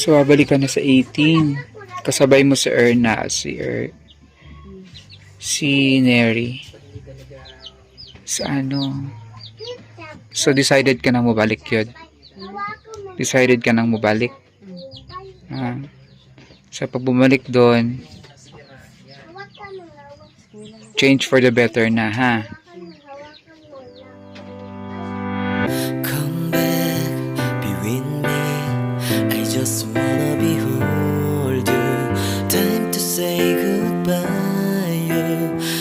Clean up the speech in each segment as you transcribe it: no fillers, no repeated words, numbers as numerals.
So, babalik ka na sa 18. Kasabay mo si Erna, si Neri. Sa ano? So, decided ka nang mabalik yun? Decided ka nang mabalik? So, pag bumalik doon, change for the better na, ha? Come back, be with me. I just wanna behold you. Time to say goodbye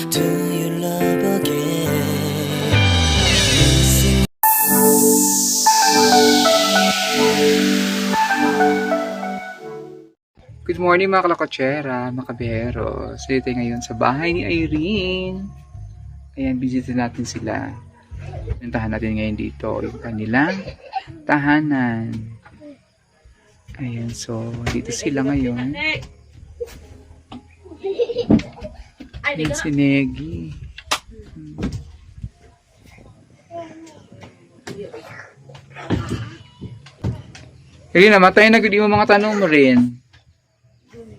to your love again. Good morning mga kalakotsera, mga kabihero. So dito ngayon sa bahay ni Irene. Ayan, visitin natin sila. Puntahan natin ngayon dito yung kanilang tahanan. Ayan, so dito sila ngayon. Ayan si Negi. Irene, namatay na hindi mo mga tanong mo rin.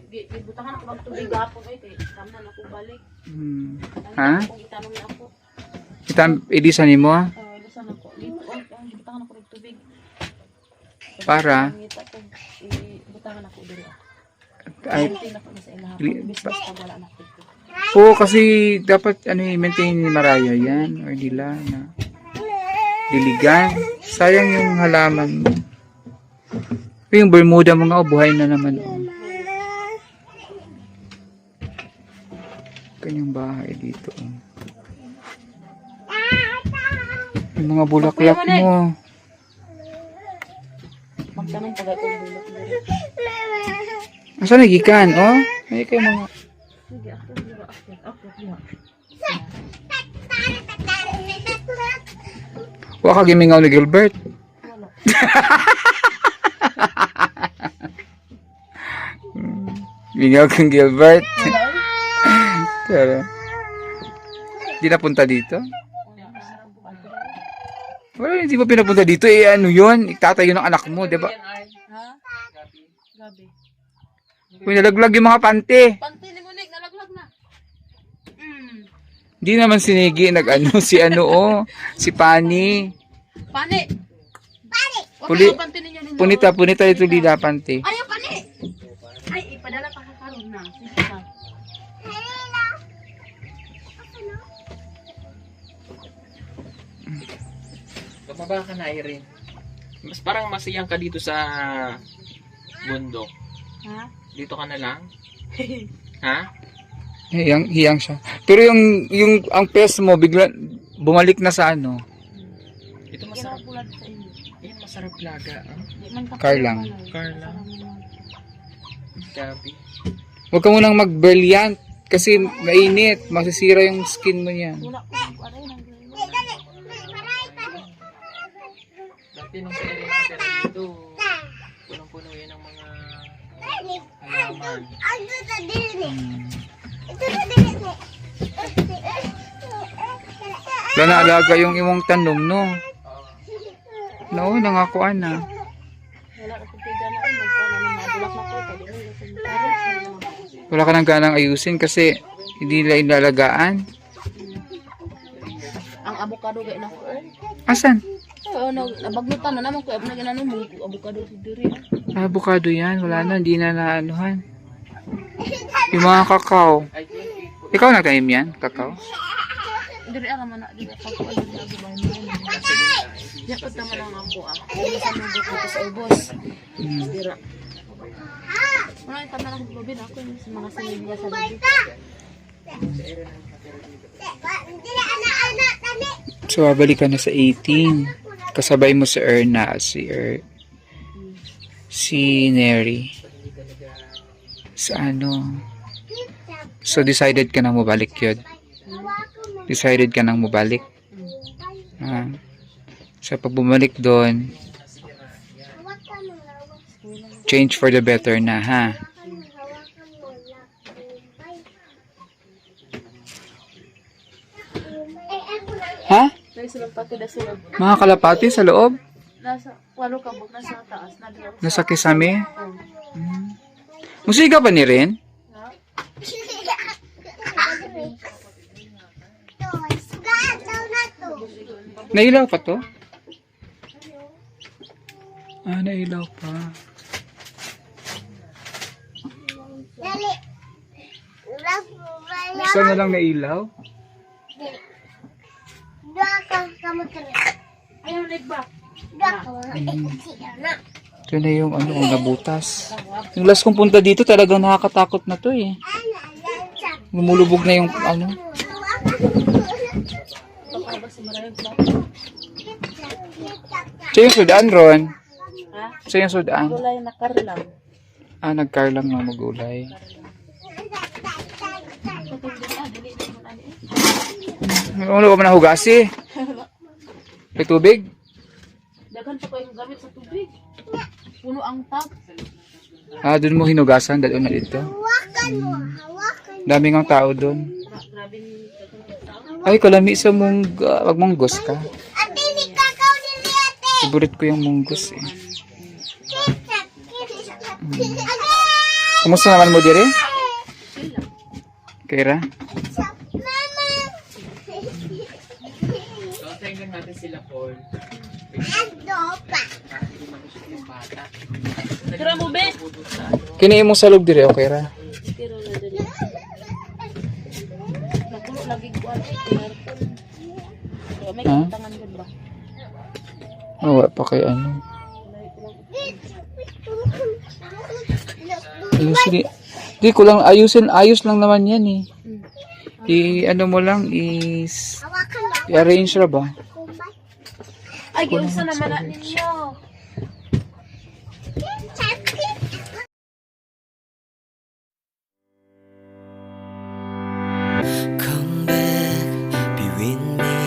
Gibutahan ako ng tubig gapon ay kay tama na ako balik. Ha? Gitanong na ako. Edisan mo? Edisan ako. Dito gibutahan ako ng tubig. Para? Gibutahan ako diri. Ay, Ako na sa ilaha. Business pag wala na ako. oo, kasi dapat i-maintain ni Maraya yan or nila na diligan. Sayang yung halaman mo. Yung Bermuda mo nga, buhay na naman. Kanyang bahay dito. Yung mga bulaklak mo. Magtanong pag ako bulak diri. Asa nagikan, oh? Ay kayo mga... Sige, ako dira ako diha. Wa ka gimingaw ni Gilbert. Wala. Mingaw kang Gilbert. Pero, di napunta dito? Wala, hindi mo pinapunta dito. Eh, ano yun? Itatayo ng anak mo, di ba? Ha? Gabi. Uy, nalaglag yung mga pante. Panty ni Munik nalaglag na. Di naman sinigi, nag-ano, si ano, oh. Si Pani. Pani. Pani. Puli- Panty ninyo ninyo. Punita ito di pante. Ayaw pani. Ay, ipadala pa karon na. Sige na. Bumaba ka na, Irene. Mas parang masiyang ka dito sa bundok. Ha? Dito ka na lang. Ha? Hiyang siya. Pero ang pes mo, bigla, bumalik na sa ano. Ito Kira masarap. pulad sa inyo. Ayan, masarap laga. Di man ka Car lang. Car lang. Gabi. Huwag ka munang mag-brilliant. Kasi mainit. Masisira yung skin mo yan. Wala ko aray nang Dati nung sa Irene natin dito, punong-puno yan ng mga halaman. Wala na alaga yung imong tanom, no? No, nangakuan na. wala ko tiga na magkuha na madulak na ko kay dili Wala ka nang ganang ayusin kasi hindi nila inalagaan. ang avocado gay na ko. Asan? Oo, nabagnutan na naman ko abna ginano mo avocado si diri. Avocado yan. Wala na, hindi na naanuhan. Yung mga kakao. Ikaw nagtanim yan? Kakao? Diri ara man na diri ako ano nagubay mo. Ya ko tama lang ako ah. Dili sa mga ko sa ubos. Dira. Wala yung tama lang ko bin ako yung sa mga sinigya sa labi. So, babalik ka na sa 18. Kasabay mo si Erna, si Neri. Sa ano? So, decided ka nang mabalik yun? Decided ka nang mabalik? So, pag bumalik doon, change for the better na, ha? Ha? Dahil silang pati na sila. Mga kalapati sa loob? Nasa, walo ka buk nasa taas. Nasa kisame? Musika pa ni Rin? Nailaw pa to? Ah, nailaw pa. Isa na lang nailaw? Ito na yung ano, ang nabutas. Yung last kong punta dito, talagang nakakatakot na to eh. Lumulubog na yung ano. Siya yung sudan, Ron. Siya yung sudan. Gulay na karlam. Ah, nagkarlang nga magulay. Ano ka man nahugasi? May tubig? Dagan pa ko yung gamit sa tubig. Puno ang tap. Ah, doon mo hinugasan, doon na dito. Daming ang tao doon. Grabe ni Ay, kalami sa mungga. Wag munggos ka. Favorite ko yung munggos eh. Kumusta naman mo dire? Kira? So, tingnan natin sila, Paul. Tira mo, be. Kini mo sa loob dire, okay ra? Tira na dali. Nakulo lagi ko ang may Ha? tangan gud ba? Oh, wala pa kay ano. Ayusin, di ko lang ayusin, ayos lang naman yan eh. I-ano mo lang, i-arrange ra ba? Ay, giunsa naman na ninyo. Come back, be with me.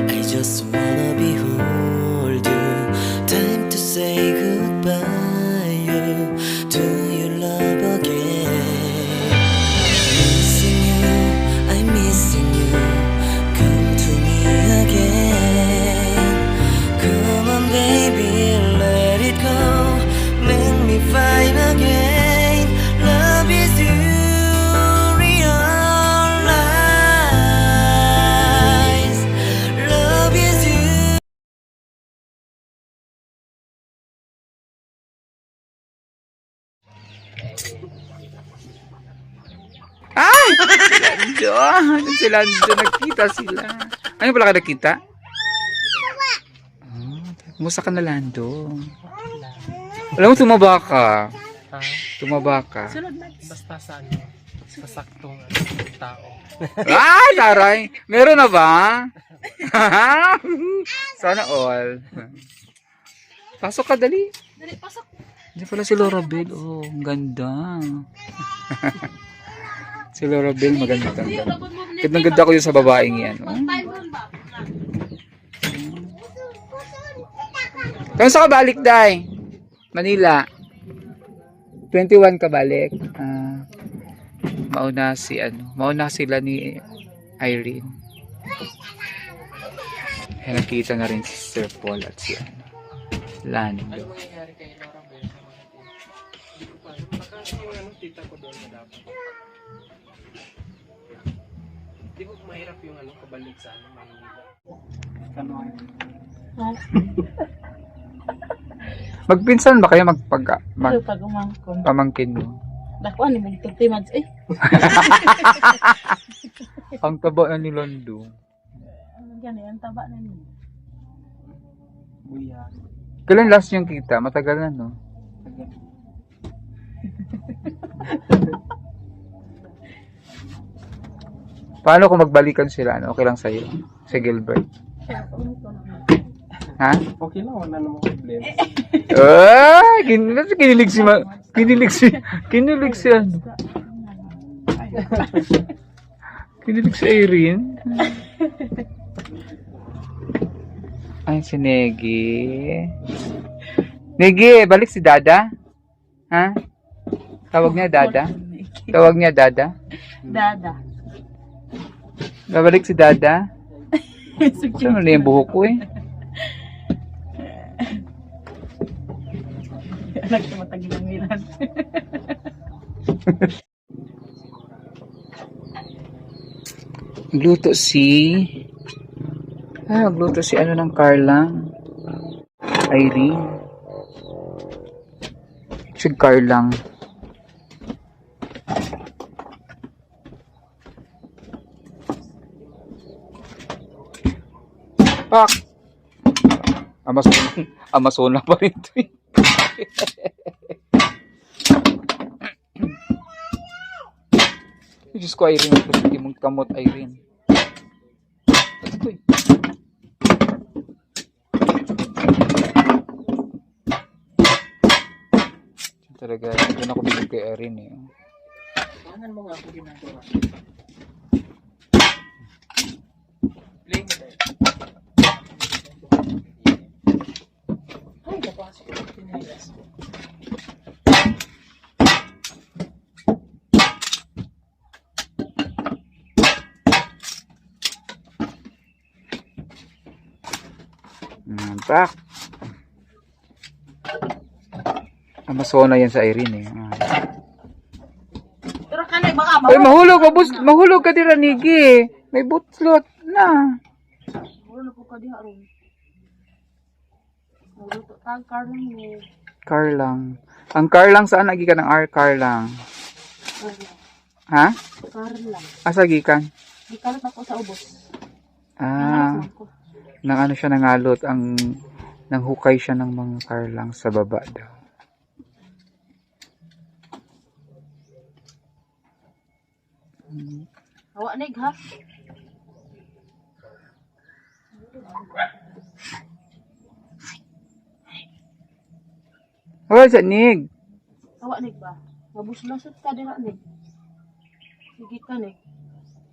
I just wanna behold you. Time to say goodbye to your love again. Missing you, I'm missing you. Come to me again. Come on, baby, let it go. Make me find again. Love is you. Realize love is you. Ay! Lando! Ano si Lando? Nagkita sila. Ano pala ka nagkita? Kumusta ka na, Lando? Alam mo, tumaba ka. Ha? Tumaba ka. Basta sa ano, sa saktong tao. Ay, taray! Meron na ba? Sana all. Pasok ka, dali. Dali, pasok. Hindi pala si Laura Bell. Oh, ang ganda. Si Laura Bell, maganda. Gandang ganda ko yun sa babaeng yan. Oh. Time ron ba? Kung saan ka balik, Day? Manila. 21 ka balik. Mauna sila ni Irene. Eh, nakita na rin si Sir Paul at si Lando. Ano mangyayari kay Laura Bell sa mga hindi ko pa. Baka yung ano, tita ko doon na dapat. Di ba mahirap yung ano, kabalik sa ano, Maynila. Magpinsan ba kayo Pag umangkon. pamangkin mo? Dako ani mong tutimads eh. Ang taba na ni Lando. Ano gani ang taba na niyo? Buya. Kailan last yung kita? Matagal na, no? Paano kung magbalikan sila? Ano? Okay lang sa'yo? Si Gilbert. Ha? Okay lang, wala namang problema. Ay! Kinilig si ano? Kinilig si Irene. Ay, si Negi. Negi, balik si Dada. Ha? Tawag niya Dada? Tawag niya Dada? Dada. Babalik si Dada? Saan na yung buhok ko eh? Anak ko matagil ang milan. Magluto magluto si ano ng Carlang. Irene. Si Carlang. Pak! Amazona pa rin ito eh. Diyos ko, Irene. Hindi mong kamot, Irene. Uy. Talaga, doon ako binig kay Irene eh. Tangan mo nga ako ginagawa. Play mo tayo. Ay, napasok ko ng pinilas. Pak! Amazona yan sa Irene eh. Pero kanay baka Uy, mahulog ka dira, Nigi. May butlot na. Wala na po ka diha ron. Magluto tag karong ni Carlang. Ang Carlang, saan nagi ka ng Carlang? Ha? Carla. Asa gikan? Di kalat ako sa ubos. Ah, nang ano siya nangalot, nang hukay siya ng mga Carlang sa baba daw. Hawa nig ha. Hoy, sa Nig. Hawa nig ba? Mabuslasot ka dira nig. Sige ka nig.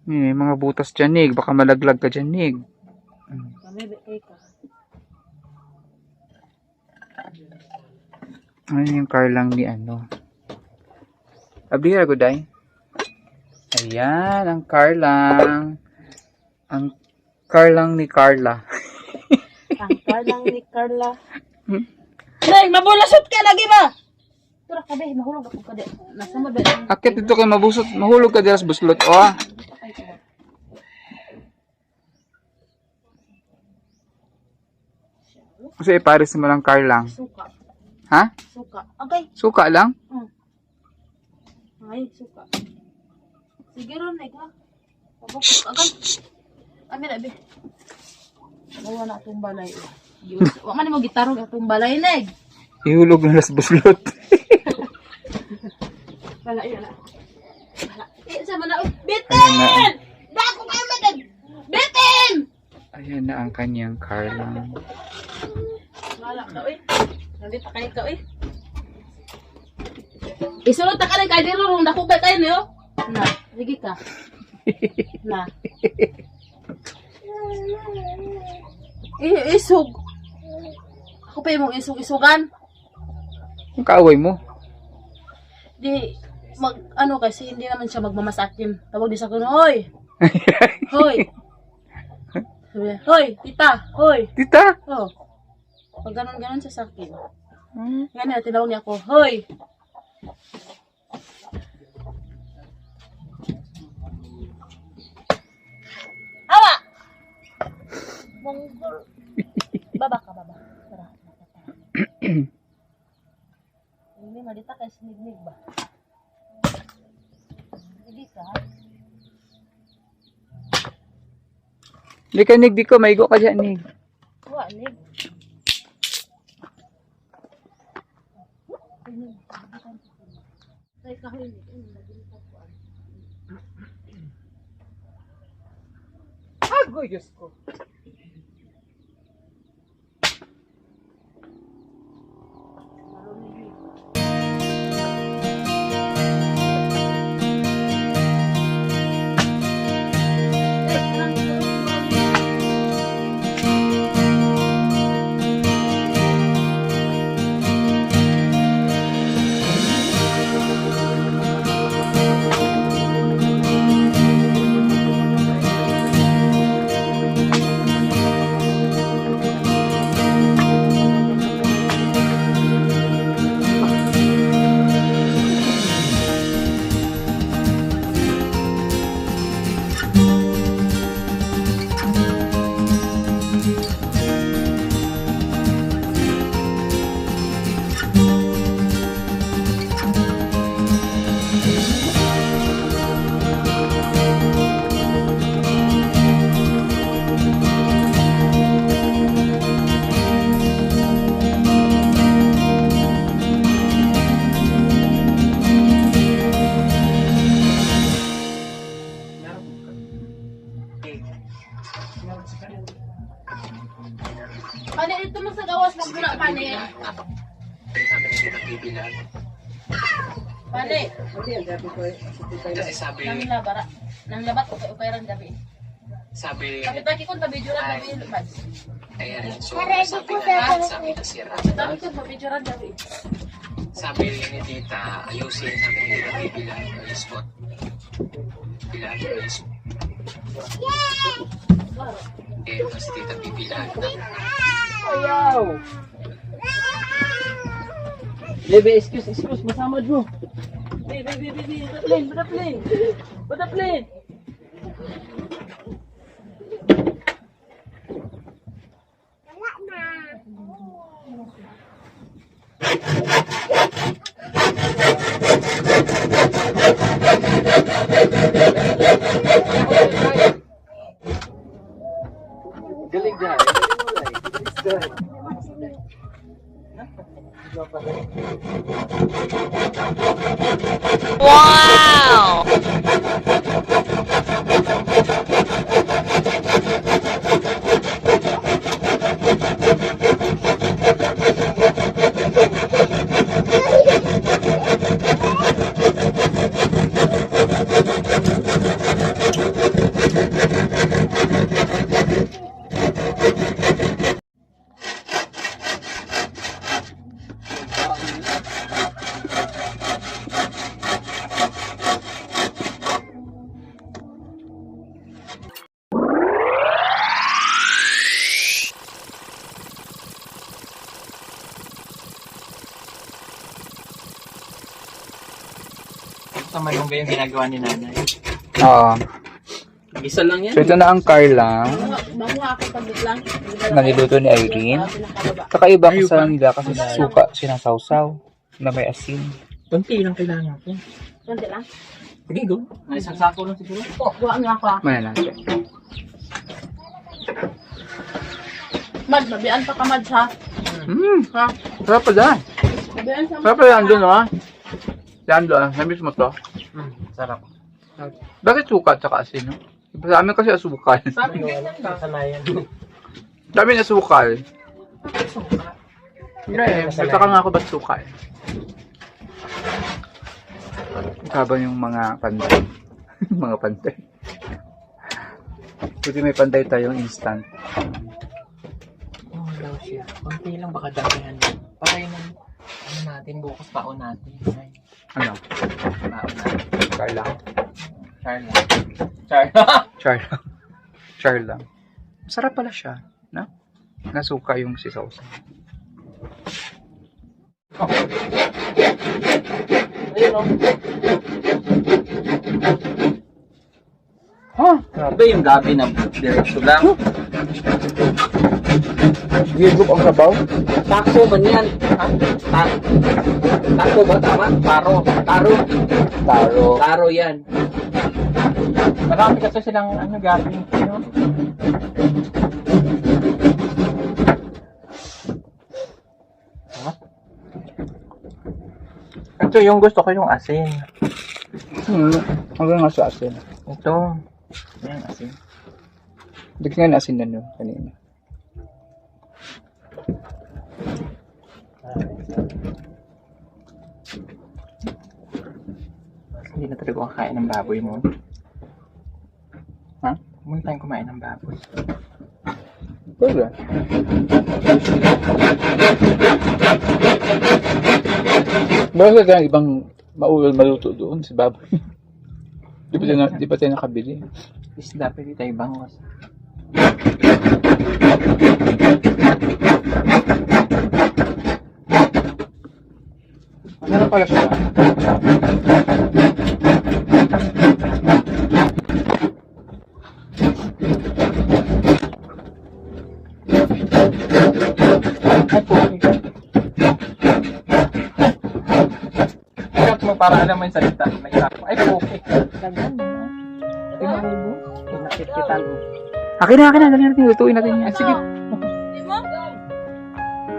May mga butas dyan, Nig. Baka malaglag ka dyan, Nig. Kami kay ka. Ano yung Carlang ni ano? Abdi ka, Guday? Ayan, ang Carlang. Ang Carlang ni Carla. Ang Carlang ni Carla. Nig, mabulasot ka lagi ba? Tura ka be, mahulog ako ka di. Nasa mo be. Akit dito kay mahulog ka dyan sa buslot. O, ah. Kasi ipares mo lang Carlang. Suka. Ha? Suka. Okay. Suka lang? Ay, suka. Sige ron, nig ha. Pabukos agad. Amin abi. Bawa na itong balay. Wa man mo gitarong itong balay, nig. Ihulog na sa buslot. Wala, wala. Wala. Sama na. Ayan Bitin! na. Bako kayo matag! Bitin! Ayan na ang kanyang Carlang. Wala ka, uy. Nandito kayo ka, uy. Isulot na ka rin kayo dito. Rung nakubay kayo niyo. Na, sige ka. Na. Isug. Ako pa yung isug-isugan. Ang kaaway mo. Di, ano kasi, hindi naman siya magmamasakin. Tawag di sa kuno, hoy! Hoy! Sabi niya, hoy, tita! Hoy! Tita? Oh. Pag ganon-ganon siya sa akin. Ganyan, tinawag niya ako, hoy! Awa! Monggol. Baba ka, baba. Tara. Hindi, malita kayo sinignig ba? Hindi ka. Hindi ka, Nig. Di ko. Maigo ka dyan, Nig. Wala, nig. Ay, kahoy, nig. Agoy, Diyos ko. bibilang. Pali. Kasi sabi, Nang labara. Nang labat okay ran gabi. sabi, Tapi pagi ko video ran gabi Mads. ayan, so sabi nga, sabi na sira. Tapi ko video ran gabi. Sabi ni tita, ayusin, sabi ni tita, bibilang yung spot. Bilang yung spot. Eh, mas tita bibilang. Ayaw! Bebe, excuse, masama mo. Bebe, bada plane. Galing dyan. Tama yung ba yung ginagawa ni nanay? Oo. Isa lang yan. So, ito na ang Carla Bango ako paglit lang. na niluto ni Irene. Kakaiba ko sa nila kasi suka sinasawsaw na may asin. Kunti lang kailangan natin. Konti lang. Sige, go. Ay, isang sako lang siguro. Buwan nga ako. Maya natin. Mad, mabian pa ka Mad ha. Ha? Sarap pa dyan. Mabian sa Sarap pa yan doon, ha? Yan doon, namiss mo to. Sarap. Bakit suka at saka asin, no? Sa amin kasi asukal. Sabi ko, kasanayan. Sa amin asukal. Hindi, nagtaka nga ako ba't sukal. Habang yung mga panday. Mga panday. Buti may panday tayong instant. Oh, daw siya. Kunti lang baka damihan. Para yun ang ano natin, bukas paon natin. Ay, Ano? paon natin. Char lang. Charla. Char lang. Char lang. Masarap pala siya, no? Nasuka yung sisawsa. Ha? Iba yung gabi na diretso lang. Gilbog ang sabaw? Takso man yan. Takso ba tama? Taro. Taro yan. Marami kasi silang ano, gabi. Ano? Ito yung gusto ko yung asin. Hanggang nga sa asin. Ito. Yan, asin. Hindi nga na asin na no, kanina. Hindi na talaga ako kakain ng baboy mo. Ha? Huwag tayong kumain ng baboy. Pwede. Baka kaya ibang maluto doon si baboy. Di pa tayo nakabili. Isda, pwede tayo bangos. Masarap pala siya. Ikat mo para alam mo yung salita. Ay, okay. Ganyan, no? Tingnan mo. Nakit-kitan mo. Akin na. Dali natin. Lutuin natin yan. Sige. Di mo?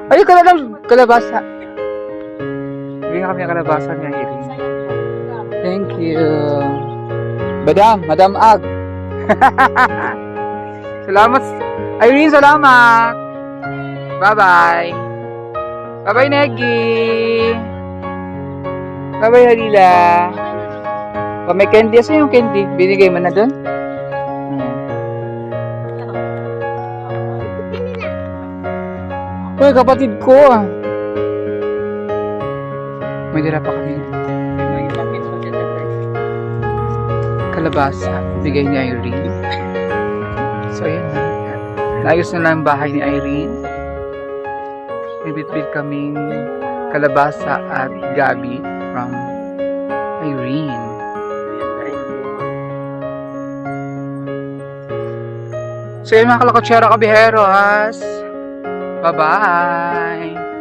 Ay, kalabasa. Bigyan kami ang kalabasa niya, Irene. Thank you. Madam Ag. Salamat. Irene, salamat. Bye-bye. Bye-bye, Neggy. Bye-bye, Halila. Oh, may candy. Asa yung candy? Binigay mo na doon? Uy, kapatid ko ah. May dala pa kami. Kalabasa. Bigay ni Irene. So, ayan na. Naayos na lang ang bahay ni Irene. May bitbit kaming kalabasa at gabi from Irene. So, yun mga kalakotsera kabihero, has. Bye-bye!